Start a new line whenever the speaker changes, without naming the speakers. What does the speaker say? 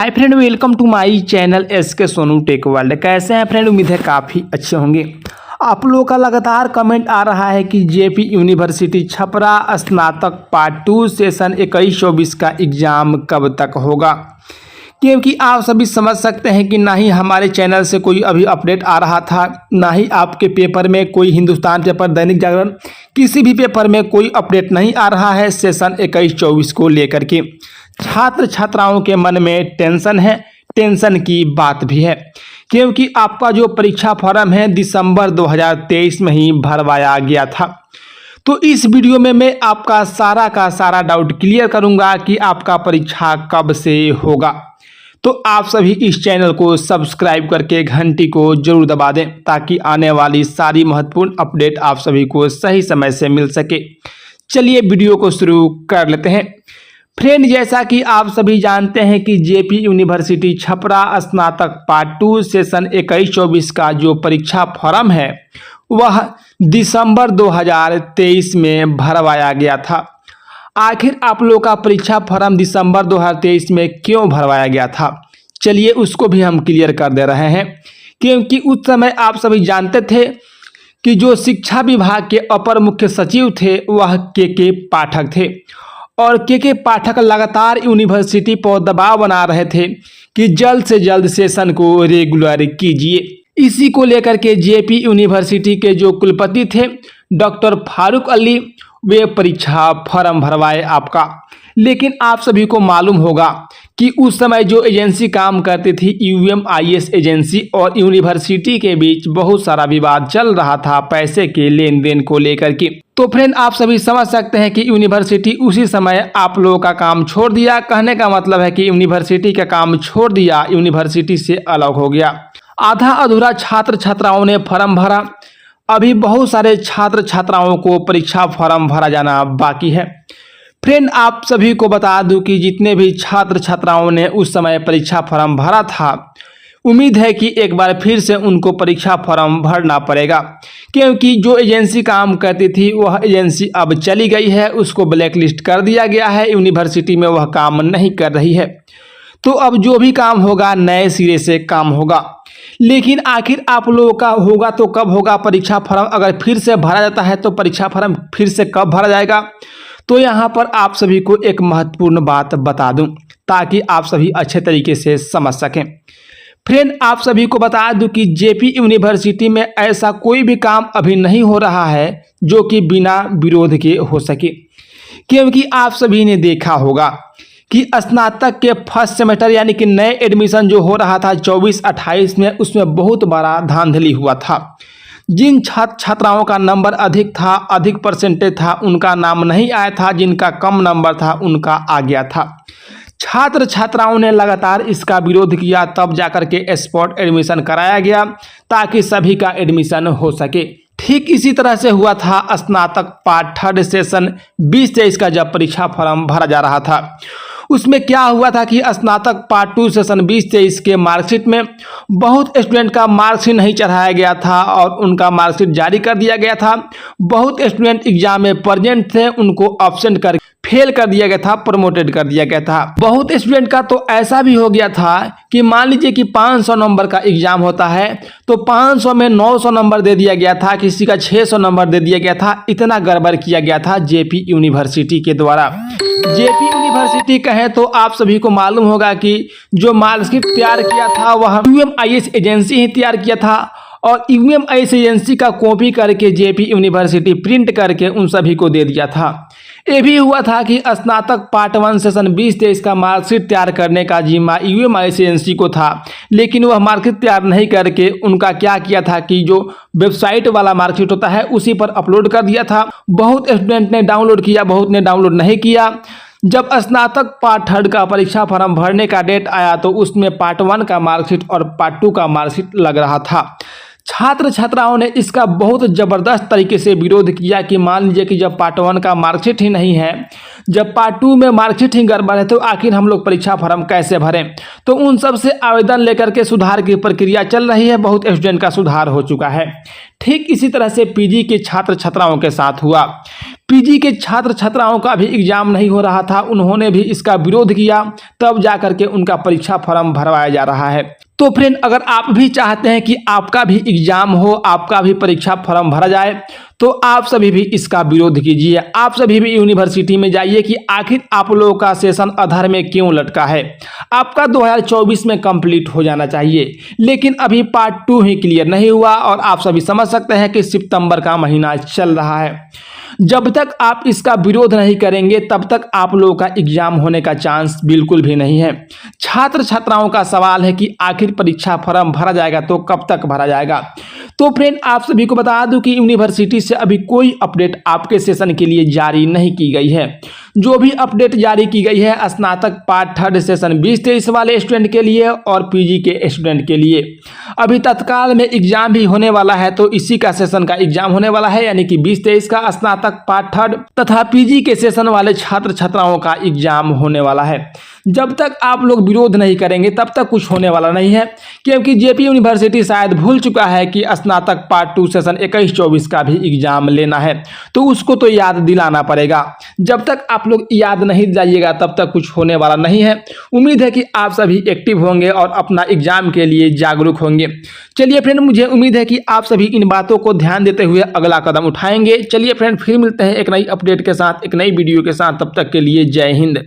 Hi friend, welcome to my channel SK Sonu tech world. कैसे हैं friend? उम्मीद है काफ़ी अच्छे होंगे। आप लोगों का लगातार कमेंट आ रहा है कि जेपी यूनिवर्सिटी छपरा स्नातक पार्ट 2 सेशन 21-24 का एग्ज़ाम कब तक होगा, क्योंकि आप सभी समझ सकते हैं कि ना ही हमारे चैनल से कोई अभी अपडेट आ रहा था, ना ही आपके पेपर में कोई हिंदुस्तान पेपर, दैनिक जागरण, किसी भी पेपर में कोई अपडेट नहीं आ रहा है सेशन 21-24 को लेकर के। छात्र छात्राओं के मन में टेंशन है, टेंशन की बात भी है, क्योंकि आपका जो परीक्षा फॉर्म है दिसंबर 2023 में ही भरवाया गया था। तो इस वीडियो में मैं आपका सारा का सारा डाउट क्लियर करूंगा कि आपका परीक्षा कब से होगा। तो आप सभी इस चैनल को सब्सक्राइब करके घंटी को जरूर दबा दें, ताकि आने वाली सारी महत्वपूर्ण अपडेट आप सभी को सही समय से मिल सके। चलिए वीडियो को शुरू कर लेते हैं। फ्रेंड, जैसा कि आप सभी जानते हैं कि जेपी यूनिवर्सिटी छपरा स्नातक पार्ट 2 सेशन 21-24 का जो परीक्षा फॉर्म है वह दिसंबर 2023 में भरवाया गया था। आखिर आप लोगों का परीक्षा फॉर्म दिसंबर 2023 में क्यों भरवाया गया था, चलिए उसको भी हम क्लियर कर दे रहे हैं। क्योंकि उस समय आप सभी जानते थे कि जो शिक्षा विभाग के अपर मुख्य सचिव थे वह के पाठक थे, और के पाठक लगातार यूनिवर्सिटी पर दबाव बना रहे थे कि जल्द से जल्द सेशन को रेगुलर कीजिए। इसी को लेकर के जेपी यूनिवर्सिटी के जो कुलपति थे डॉक्टर फारूक अली, वे परीक्षा फॉर्म भरवाए आपका। लेकिन आप सभी को मालूम होगा कि उस समय जो एजेंसी काम करती थी UMIS एजेंसी, और यूनिवर्सिटी के बीच बहुत सारा विवाद चल रहा था पैसे के लेन देन को लेकर के। तो फ्रेंड, आप सभी समझ सकते हैं कि यूनिवर्सिटी उसी समय आप लोगों का काम छोड़ दिया। कहने का मतलब है कि यूनिवर्सिटी का काम छोड़ दिया, यूनिवर्सिटी से अलग हो गया। आधा अधूरा छात्र छात्राओं ने फॉर्म भरा, अभी बहुत सारे छात्र छात्राओं को परीक्षा फॉर्म भरा जाना बाकी है। फ्रेंड, आप सभी को बता दूं कि जितने भी छात्र छात्राओं ने उस समय परीक्षा फॉर्म भरा था, उम्मीद है कि एक बार फिर से उनको परीक्षा फॉर्म भरना पड़ेगा, क्योंकि जो एजेंसी काम करती थी वह एजेंसी अब चली गई है, उसको ब्लैक लिस्ट कर दिया गया है, यूनिवर्सिटी में वह काम नहीं कर रही है। तो अब जो भी काम होगा नए सिरे से काम होगा। लेकिन आखिर आप लोगों का होगा तो कब होगा परीक्षा फॉर्म? अगर फिर से भरा जाता है तो परीक्षा फॉर्म फिर से कब भरा जाएगा? तो यहाँ पर आप सभी को एक महत्वपूर्ण बात बता दूं, ताकि आप सभी अच्छे तरीके से समझ सकें। फ्रेंड, आप सभी को बता दूं कि जेपी यूनिवर्सिटी में ऐसा कोई भी काम अभी नहीं हो रहा है जो कि बिना विरोध के हो सके। क्योंकि आप सभी ने देखा होगा कि स्नातक के फर्स्ट सेमेस्टर यानी कि नए एडमिशन जो हो रहा था 24-28 में, उसमें बहुत बड़ा धांधली हुआ था। जिन छात्र छात्राओं का नंबर अधिक था, अधिक परसेंटेज था, उनका नाम नहीं आया था, जिनका कम नंबर था उनका आ गया था। छात्र छात्राओं ने लगातार इसका विरोध किया, तब जाकर के स्पॉट एडमिशन कराया गया ताकि सभी का एडमिशन हो सके। ठीक इसी तरह से हुआ था स्नातक पार्ट 3 सेशन 20-23 का जब परीक्षा फॉर्म भरा जा रहा था। उसमें क्या हुआ था कि स्नातक पार्ट 2 सेशन 20-23 के मार्कशीट में बहुत स्टूडेंट का मार्कशीट नहीं चढ़ाया गया था और उनका मार्कशीट जारी कर दिया गया था। बहुत स्टूडेंट एग्जाम में प्रेजेंट थे, उनको एब्सेंट कर फेल कर दिया गया था, प्रमोटेड कर दिया गया था। बहुत स्टूडेंट का तो ऐसा भी हो गया था कि मान लीजिए कि 500 नंबर का एग्जाम होता है तो 500 में 900 नंबर दे दिया गया था, किसी का 600 नंबर दे दिया गया था। इतना गड़बड़ किया गया था जेपी यूनिवर्सिटी के द्वारा। जेपी यूनिवर्सिटी कहें तो आप सभी को मालूम होगा कि जो मार्कशीट तैयार किया था वह UMIS एजेंसी ही तैयार किया था, और UMIS एजेंसी का कॉपी करके जेपी यूनिवर्सिटी प्रिंट करके उन सभी को दे दिया था। ये भी हुआ था कि स्नातक पार्ट 1 सेशन 20-23 का मार्कशीट तैयार करने का जिम्मा UMIS एजेंसी को था, लेकिन वह मार्कशीट तैयार नहीं करके उनका क्या किया था कि जो वेबसाइट वाला मार्कशीट होता है उसी पर अपलोड कर दिया था। बहुत स्टूडेंट ने डाउनलोड किया, बहुत ने डाउनलोड नहीं किया। जब स्नातक पार्ट 3 का परीक्षा फॉर्म भरने का डेट आया तो उसमें पार्ट 1 का मार्कशीट और पार्ट 2 का मार्कशीट लग रहा था। छात्र छात्राओं ने इसका बहुत ज़बरदस्त तरीके से विरोध किया कि मान लीजिए कि जब पार्ट 1 का मार्कशीट ही नहीं है, जब पार्ट 2 में मार्कशीट ही गड़बड़ है, तो आखिर हम लोग परीक्षा फॉर्म कैसे भरें। तो उन सब से आवेदन लेकर के सुधार की प्रक्रिया चल रही है। बहुत स्टूडेंट का सुधार हो चुका है। ठीक इसी तरह से पीजी के छात्र छात्राओं के साथ हुआ। पीजी के छात्र छात्राओं का भी एग्जाम नहीं हो रहा था, उन्होंने भी इसका विरोध किया, तब जा करके उनका परीक्षा फॉर्म भरवाया जा रहा है। तो फ्रेंड, अगर आप भी चाहते हैं कि आपका भी एग्जाम हो, आपका भी परीक्षा फॉर्म भरा जाए, तो आप सभी भी इसका विरोध कीजिए। आप सभी भी यूनिवर्सिटी में जाइए कि आखिर आप लोगों का सेशन अधर में क्यों लटका है। आपका 2024 में कंप्लीट हो जाना चाहिए, लेकिन अभी पार्ट 2 ही क्लियर नहीं हुआ और आप सभी समझ सकते हैं कि सितंबर का महीना चल रहा है। जब तक आप इसका विरोध नहीं करेंगे तब तक आप लोगों का एग्जाम होने का चांस बिल्कुल भी नहीं है। छात्र छात्राओं का सवाल है कि आखिर परीक्षा फॉर्म भरा जाएगा तो कब तक भरा जाएगा। तो फ्रेंड, आप सभी को बता दूं कि यूनिवर्सिटी से अभी कोई अपडेट आपके सेशन के लिए जारी नहीं की गई है। जो भी अपडेट जारी की गई है स्नातक पार्ट 3 सेशन 2023 वाले स्टूडेंट के लिए और पीजी के स्टूडेंट के लिए। अभी तत्काल में एग्जाम भी होने वाला है, तो इसी का सेशन का एग्जाम होने वाला है, यानी कि 2023 का स्नातक पार्ट 3 तथा पीजी के सेशन वाले छात्र छात्राओं का एग्जाम होने वाला है। जब तक आप लोग विरोध नहीं करेंगे तब तक कुछ होने वाला नहीं है, क्योंकि जेपी यूनिवर्सिटी शायद भूल चुका है कि स्नातक पार्ट 2 सेशन 21-24 का भी एग्जाम लेना है, तो उसको तो याद दिलाना पड़ेगा। जब तक आप लोग याद नहीं दिलाइएगा तब तक कुछ होने वाला नहीं है। उम्मीद है कि आप सभी एक्टिव होंगे और अपना एग्जाम के लिए जागरूक होंगे। चलिए फ्रेंड, मुझे उम्मीद है कि आप सभी इन बातों को ध्यान देते हुए अगला कदम उठाएंगे। चलिए फ्रेंड, फिर मिलते हैं एक नई अपडेट के साथ, एक नई वीडियो के साथ। तब तक के लिए जय हिंद।